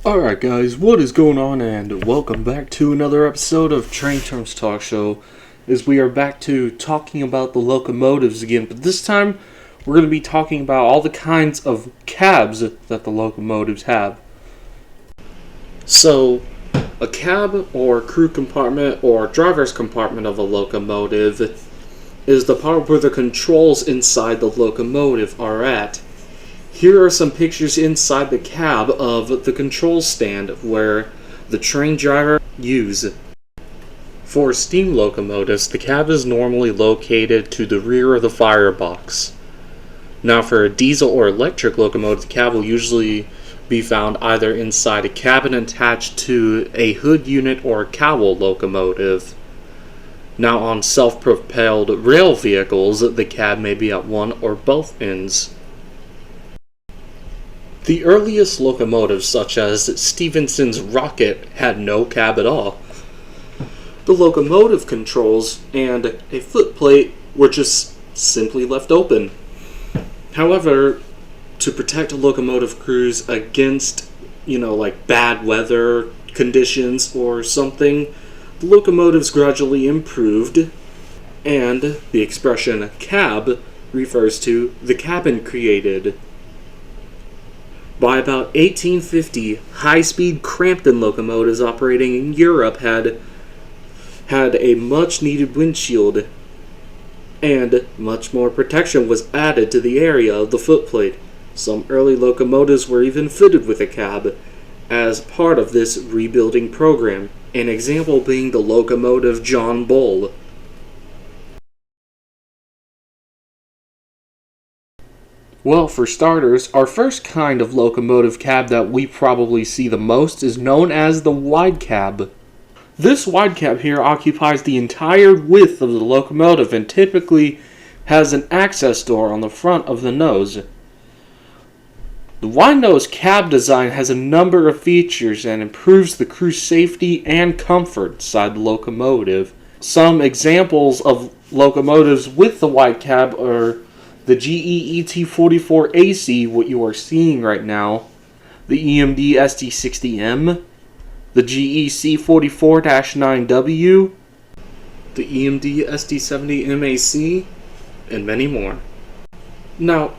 Alright guys, what is going on, and welcome back to another episode of Train Terms Talk Show, as we are back to talking about the locomotives again, but this time we're going to be talking about all the kinds of cabs that the locomotives have. So, a cab or crew compartment or driver's compartment of a locomotive is the part where the controls inside the locomotive are at. Here are some pictures inside the cab of the control stand where the train driver uses. For steam locomotives, the cab is normally located to the rear of the firebox. Now for a diesel or electric locomotive, the cab will usually be found either inside a cabin attached to a hood unit or a cowl locomotive. Now on self-propelled rail vehicles, the cab may be at one or both ends. The earliest locomotives, such as Stephenson's Rocket, had no cab at all. The locomotive controls and a footplate were just simply left open. However, to protect locomotive crews against, like bad weather conditions or something, the locomotives gradually improved, and the expression cab refers to the cabin created. By about 1850, high-speed Crampton locomotives operating in Europe had a much-needed windshield, and much more protection was added to the area of the footplate. Some early locomotives were even fitted with a cab as part of this rebuilding program, an example being the locomotive John Bull. Well, for starters, our first kind of locomotive cab that we probably see the most is known as the wide cab. This wide cab here occupies the entire width of the locomotive and typically has an access door on the front of the nose. The wide nose cab design has a number of features and improves the crew's safety and comfort inside the locomotive. Some examples of locomotives with the wide cab are the GE ET44AC, what you are seeing right now, the EMD SD60M, the GE C44-9W, the EMD SD70MAC, and many more. Now,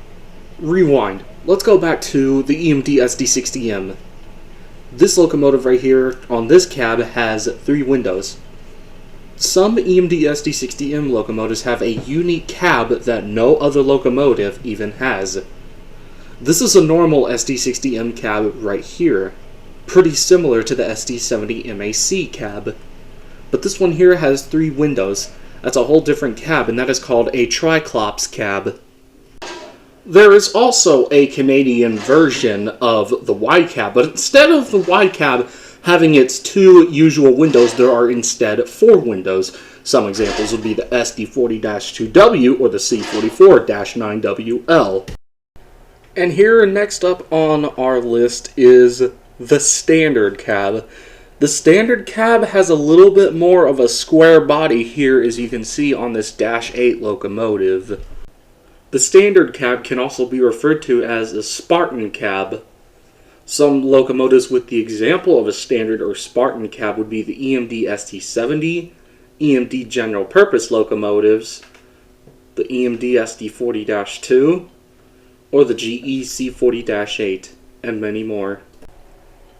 rewind. Let's go back to the EMD SD60M. This locomotive right here on this cab has 3 windows. Some EMD SD60M locomotives have a unique cab that no other locomotive even has. This is a normal SD60M cab right here, pretty similar to the SD70MAC cab. But this one here has 3 windows. That's a whole different cab, and that is called a Triclops cab. There is also a Canadian version of the wide cab, but instead of the wide cab having its 2 usual windows, there are instead 4 windows. Some examples would be the SD40-2W or the C44-9WL. And here next up on our list is the standard cab. The standard cab has a little bit more of a square body here, as you can see on this Dash 8 locomotive. The standard cab can also be referred to as a Spartan cab. Some locomotives with the example of a standard or Spartan cab would be the EMD ST70, EMD general purpose locomotives, the EMD SD40-2, or the GE C40-8, and many more.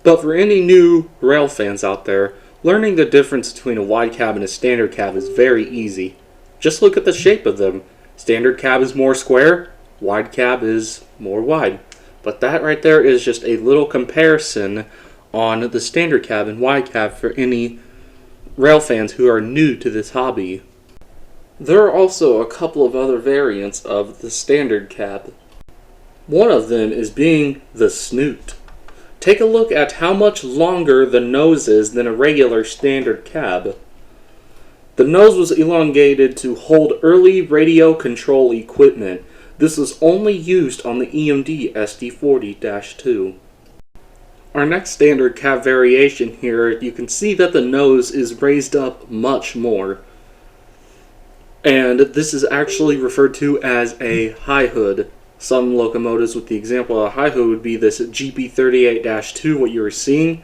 But for any new rail fans out there, learning the difference between a wide cab and a standard cab is very easy. Just look at the shape of them. Standard cab is more square, wide cab is more wide. But that right there is just a little comparison on the standard cab and wide cab for any rail fans who are new to this hobby. There are also a couple of other variants of the standard cab. One of them is being the snoot. Take a look at how much longer the nose is than a regular standard cab. The nose was elongated to hold early radio control equipment. This was only used on the EMD SD40-2. Our next standard cab variation here, you can see that the nose is raised up much more. And this is actually referred to as a high hood. Some locomotives with the example of high hood would be this GP38-2, what you were seeing,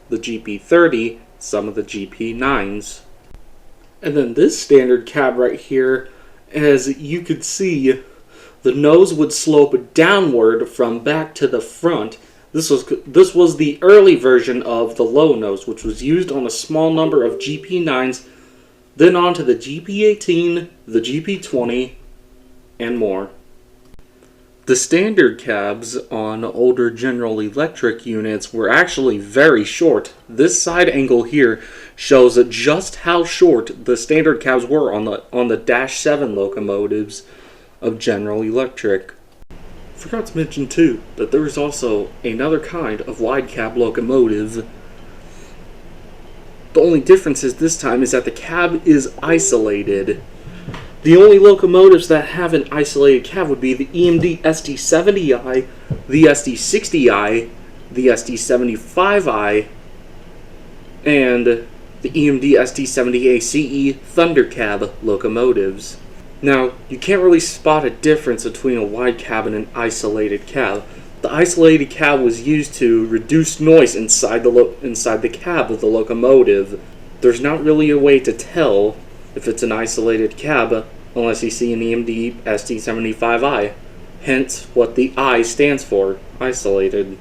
the GP30, some of the GP9s. And then this standard cab right here, as you could see, the nose would slope downward from back to the front. This was the early version of the low nose, which was used on a small number of GP9s, then on to the GP18, the GP20, and more. The standard cabs on older General Electric units were actually very short. This side angle here shows just how short the standard cabs were on the -7 locomotives of General Electric. Forgot to mention too that there is also another kind of wide cab locomotive. The only difference is this time is that the cab is isolated. The only locomotives that have an isolated cab would be the EMD SD70i, the SD60i, the SD75i, and the EMD SD70ACE Thundercab locomotives. Now, you can't really spot a difference between a wide cab and an isolated cab. The isolated cab was used to reduce noise inside the cab of the locomotive. There's not really a way to tell if it's an isolated cab unless you see an EMD SD75i, hence what the I stands for, isolated.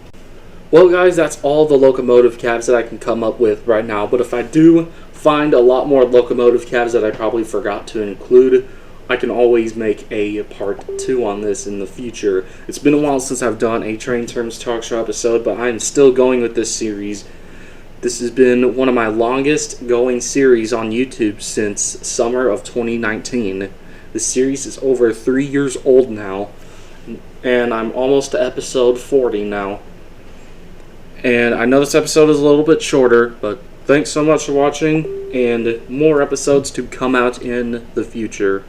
Well guys, that's all the locomotive cabs that I can come up with right now, but if I do find a lot more locomotive cabs that I probably forgot to include, I can always make a part 2 on this in the future. It's been a while since I've done a Train Terms Talk Show episode, but I'm still going with this series. This has been one of my longest going series on YouTube since summer of 2019. The series is over 3 years old now, and I'm almost to episode 40 now. And I know this episode is a little bit shorter, but thanks so much for watching, and more episodes to come out in the future.